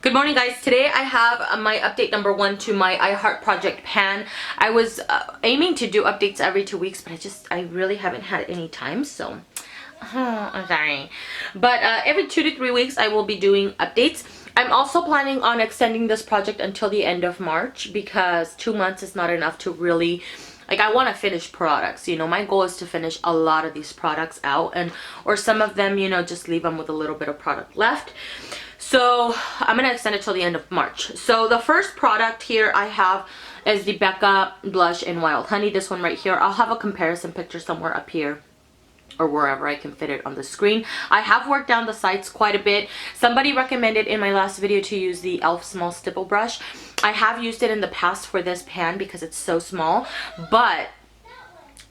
Good morning, guys. Today I have my update number 1 to my iHeart project pan. I was aiming to do updates every 2 weeks, but I really haven't had any time, so I'm sorry. But every 2 to 3 weeks I will be doing updates. I'm also planning on extending this project until the end of March because 2 months is not enough to really, like, I want to finish products. You know, my goal is to finish a lot of these products out, or some of them, you know, just leave them with a little bit of product left. So I'm going to extend it till the end of March. So the first product here I have is the Becca Blush in Wild Honey. This one right here. I'll have a comparison picture somewhere up here or wherever I can fit it on the screen. I have worked down the sides quite a bit. Somebody recommended in my last video to use the e.l.f. small stipple brush. I have used it in the past for this pan because it's so small, but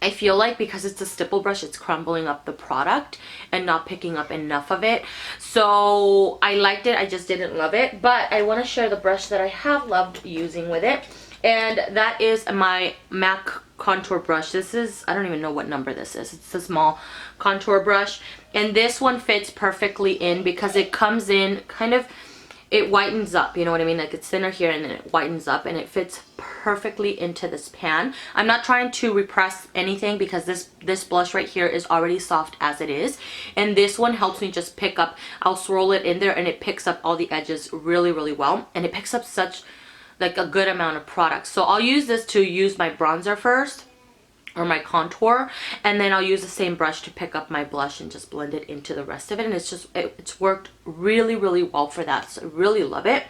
I feel like because it's a stipple brush, it's crumbling up the product and not picking up enough of it. So I liked it, I just didn't love it. But I want to share the brush that I have loved using with it. And that is my MAC contour brush. This is, I don't even know what number this is. It's a small contour brush. And this one fits perfectly in because it comes in kind of, it whitens up, you know what I mean? Like, it's thinner here and then it whitens up and it fits perfectly into this pan. I'm not trying to repress anything because this blush right here is already soft as it is. And this one helps me just pick up, I'll swirl it in there and it picks up all the edges really, really well. And it picks up such like a good amount of product. So I'll use this to use my bronzer first, or my contour, and then I'll use the same brush to pick up my blush and just blend it into the rest of it. And it's just, it's worked really, really well for that. So I really love it.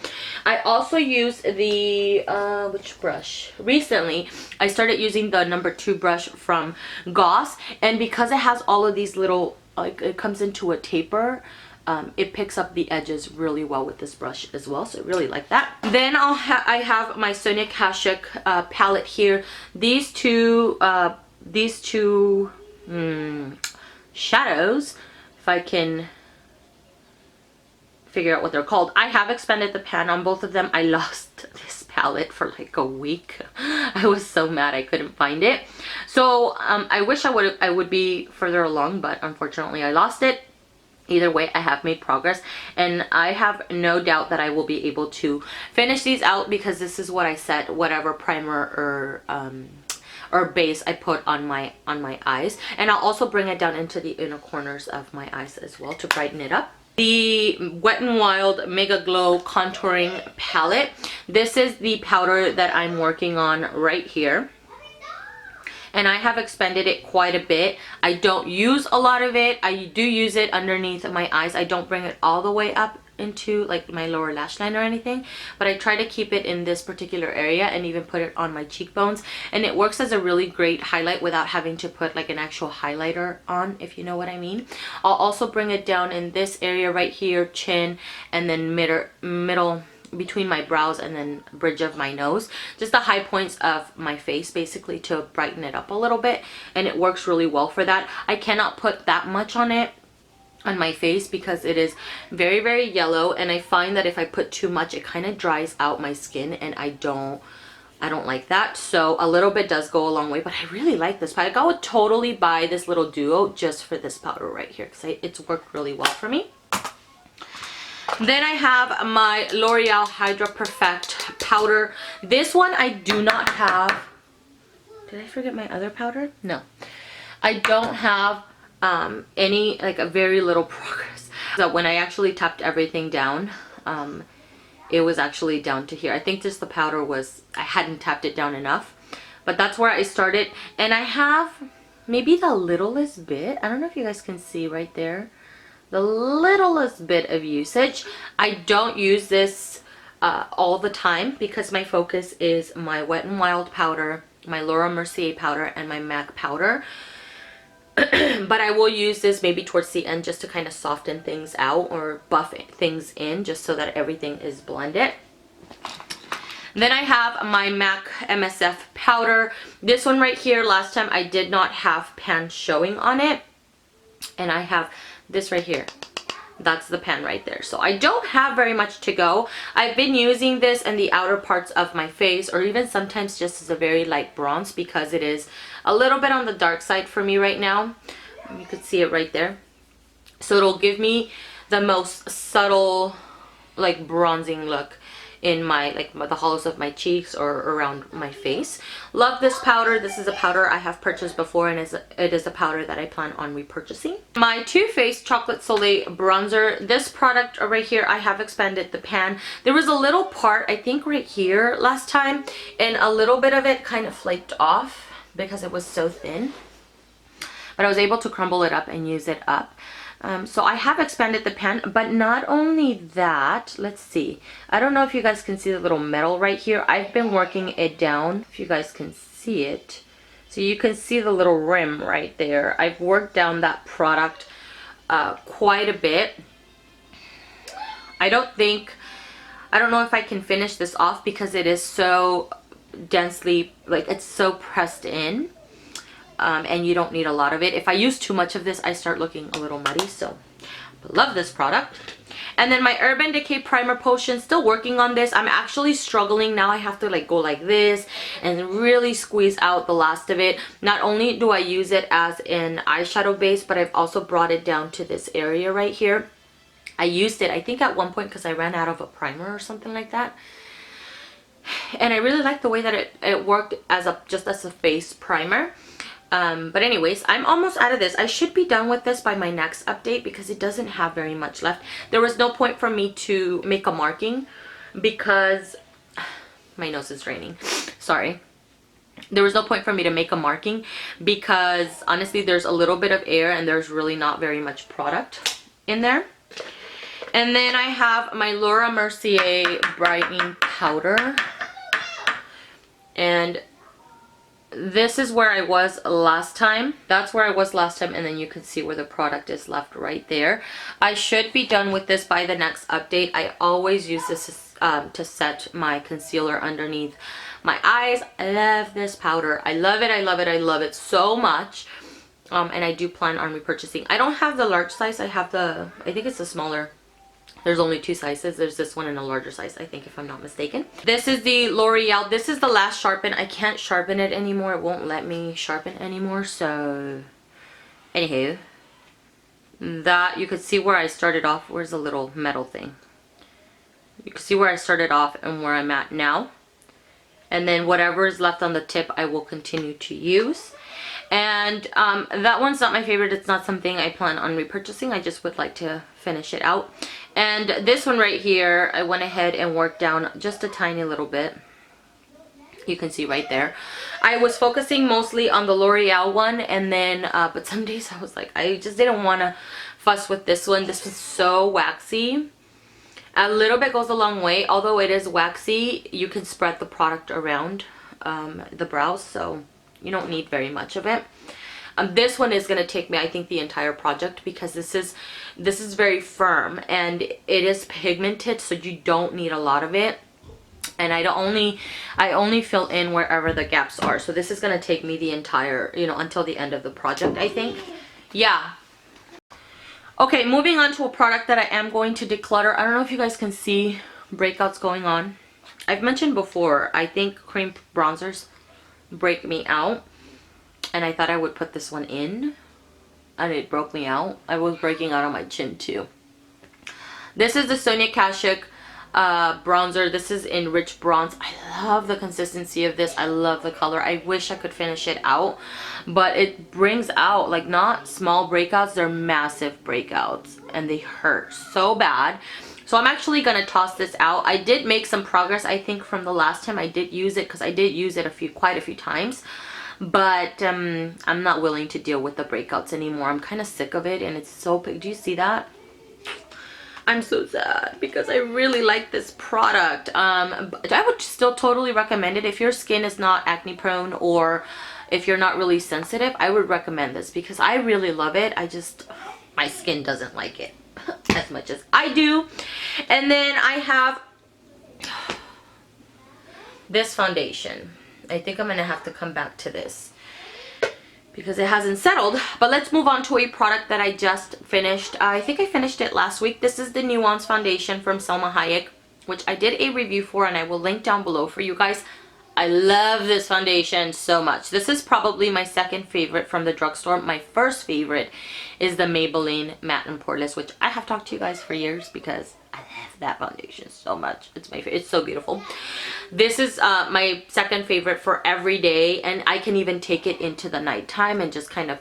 I also use the, which brush? Recently, I started using the number 2 brush from Goss. And because it has all of these little, like, it comes into a taper, it picks up the edges really well with this brush as well, so I really like that. Then I have my Sonia Kashuk palette here. These two shadows, if I can figure out what they're called. I have expanded the pan on both of them. I lost this palette for like a week. I was so mad I couldn't find it. So I wish I would be further along, but unfortunately I lost it. Either way, I have made progress, and I have no doubt that I will be able to finish these out because this is what I set whatever primer or base I put on my eyes. And I'll also bring it down into the inner corners of my eyes as well to brighten it up. The Wet n Wild Mega Glow Contouring Palette. This is the powder that I'm working on right here. And I have expanded it quite a bit. I don't use a lot of it. I do use it underneath my eyes. I don't bring it all the way up into like my lower lash line or anything, but I try to keep it in this particular area and even put it on my cheekbones. And it works as a really great highlight without having to put like an actual highlighter on, if you know what I mean. I'll also bring it down in this area right here, chin, and then middle between my brows and then bridge of my nose, just the high points of my face basically, to brighten it up a little bit. And it works really well for that. I cannot put that much on it on my face because it is very, very yellow, and I find that if I put too much it kind of dries out my skin, and I don't like that. So a little bit does go a long way, but I really like this powder. I would totally buy this little duo just for this powder right here because it's worked really well for me. Then I have my L'Oreal Hydra Perfect powder. This one I do not have. Did I forget my other powder? No. I don't have any, like, a very little progress. So when I actually tapped everything down, it was actually down to here. I think just the powder was, I hadn't tapped it down enough. But that's where I started. And I have maybe the littlest bit. I don't know if you guys can see right there. The littlest bit of usage. I don't use this all the time because my focus is my Wet n Wild powder, my Laura Mercier powder, and my MAC powder. But I will use this maybe towards the end just to kind of soften things out or buff things in, just so that everything is blended. Then I have my MAC MSF powder. This one right here, last time I did not have pan showing on it. And I have this right here. That's the pan right there. So I don't have very much to go. I've been using this in the outer parts of my face, or even sometimes just as a very light bronze, because it is a little bit on the dark side for me right now. You could see it right there. So it'll give me the most subtle like bronzing look in my the hollows of my cheeks or around my face. Love this powder. This is a powder I have purchased before, and it is a powder that I plan on repurchasing. My Too Faced Chocolate Soleil bronzer. This product right here, I have expanded the pan. There was a little part, I think right here last time, and a little bit of it kind of flaked off because it was so thin. But I was able to crumble it up and use it up. So I have expanded the pan, but not only that, let's see. I don't know if you guys can see the little metal right here. I've been working it down, if you guys can see it. So you can see the little rim right there. I've worked down that product quite a bit. I don't know if I can finish this off because it is so densely, like it's so pressed in. And you don't need a lot of it. If I use too much of this, I start looking a little muddy. So love this product. And then my Urban Decay Primer Potion, still working on this. I'm actually struggling now. I have to like go like this and really squeeze out the last of it. Not only do I use it as an eyeshadow base, but I've also brought it down to this area right here. I used it, I think at one point because I ran out of a primer or something like that. And I really like the way that it worked as just as a face primer. But anyways, I'm almost out of this. I should be done with this by my next update because it doesn't have very much left. There was no point for me to make a marking because my nose is raining. Sorry. There was no point for me to make a marking because honestly there's a little bit of air and there's really not very much product in there. And then I have my Laura Mercier Brightening Powder. And this is where I was last time. That's where I was last time, and then you can see where the product is left right there. I should be done with this by the next update. I always use this to set my concealer underneath my eyes. I love this powder. I love it. I love it. I love it so much. And I do plan on repurchasing. I don't have the large size. I have I think it's the smaller. There's only two sizes. There's this one in a larger size, I think, if I'm not mistaken. This is the L'Oreal. This is the last sharpen. I can't sharpen it anymore. It won't let me sharpen anymore. So, anywho, that you could see where I started off. Where's the little metal thing? You can see where I started off and where I'm at now. And then whatever is left on the tip, I will continue to use. And that one's not my favorite. It's not something I plan on repurchasing. I just would like to finish it out. And this one right here, I went ahead and worked down just a tiny little bit. You can see right there. I was focusing mostly on the L'Oreal one, and then but some days I was like, I just didn't want to fuss with this one. This was so waxy. A little bit goes a long way. Although it is waxy, you can spread the product around the brows, so you don't need very much of it. This one is going to take me, I think, the entire project because this is very firm and it is pigmented, so you don't need a lot of it. And I only fill in wherever the gaps are. So this is going to take me the entire, until the end of the project, I think. Yeah. Okay, moving on to a product that I am going to declutter. I don't know if you guys can see breakouts going on. I've mentioned before, I think cream bronzers break me out. And I thought I would put this one in. And it broke me out. I was breaking out on my chin too. This is the Sonia Kashuk bronzer. This is in Rich Bronze. I love the consistency of this. I love the color. I wish I could finish it out. But it brings out, like, not small breakouts. They're massive breakouts. And they hurt so bad. So I'm actually going to toss this out. I did make some progress, I think, from the last time I did use it. Because I did use it quite a few times. But I'm not willing to deal with the breakouts anymore. I'm kind of sick of it, and it's so big. Do you see that? I'm so sad because I really like this product. But I would still totally recommend it if your skin is not acne prone or if you're not really sensitive. I would recommend this because I really love it. My skin doesn't like it as much as I do. And then I have this foundation. I think I'm going to have to come back to this because it hasn't settled. But let's move on to a product that I just finished. I think I finished it last week. This is the Nuance Foundation from Salma Hayek, which I did a review for, and I will link down below for you guys. I love this foundation so much. This is probably my second favorite from the drugstore. My first favorite is the Maybelline Matte and Poreless, which I have talked to you guys for years because I love that foundation so much. It's my favorite. It's so beautiful. This is my second favorite for every day, and I can even take it into the nighttime and just kind of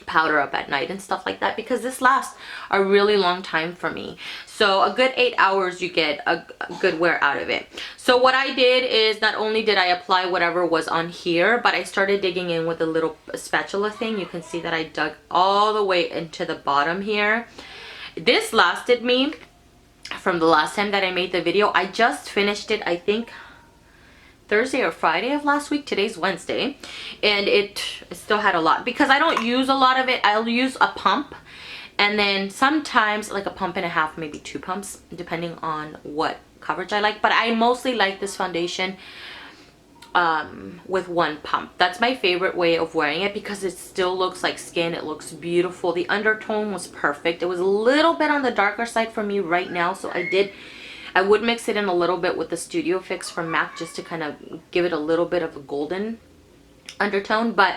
powder up at night and stuff like that, because this lasts a really long time for me. So a good 8 hours you get a good wear out of it. So what I did is, not only did I apply whatever was on here, but I started digging in with a little spatula thing. You can see that I dug all the way into the bottom here. This lasted me from the last time that I made the video. I just finished it, I think Thursday or Friday of last week. Today's Wednesday, and it still had a lot because I don't use a lot of it. I'll use a pump, and then sometimes like a pump and a half, maybe 2 pumps, depending on what coverage I like. But I mostly like this foundation with 1 pump. That's my favorite way of wearing it because it still looks like skin. It looks beautiful. The undertone was perfect. It was a little bit on the darker side for me right now, so I would mix it in a little bit with the Studio Fix from MAC just to kind of give it a little bit of a golden undertone. But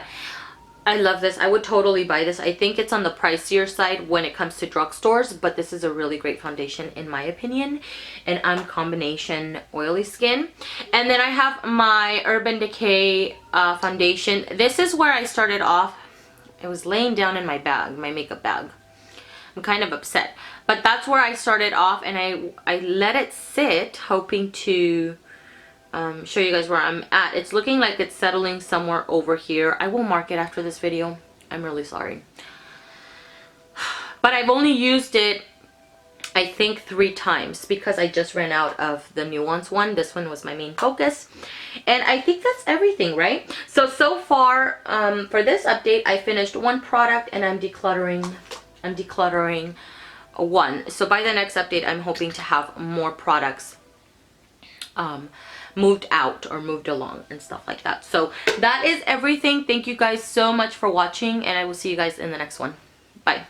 I love this. I would totally buy this. I think it's on the pricier side when it comes to drugstores, but this is a really great foundation in my opinion. And I'm combination oily skin. And then I have my Urban Decay foundation. This is where I started off. It was laying down in my bag, my makeup bag. I'm kind of upset, but that's where I started off, and I let it sit hoping to show you guys where I'm at. It's looking like it's settling somewhere over here. I will mark it after this video. I'm really sorry, but I've only used it I think 3 times because I just ran out of the Nuance one. This one was my main focus, and I think that's everything, right? So far for this update, I finished 1 product and I'm decluttering 1. So by the next update, I'm hoping to have more products moved out or moved along and stuff like that. So that is everything. Thank you guys so much for watching, and I will see you guys in the next one. Bye.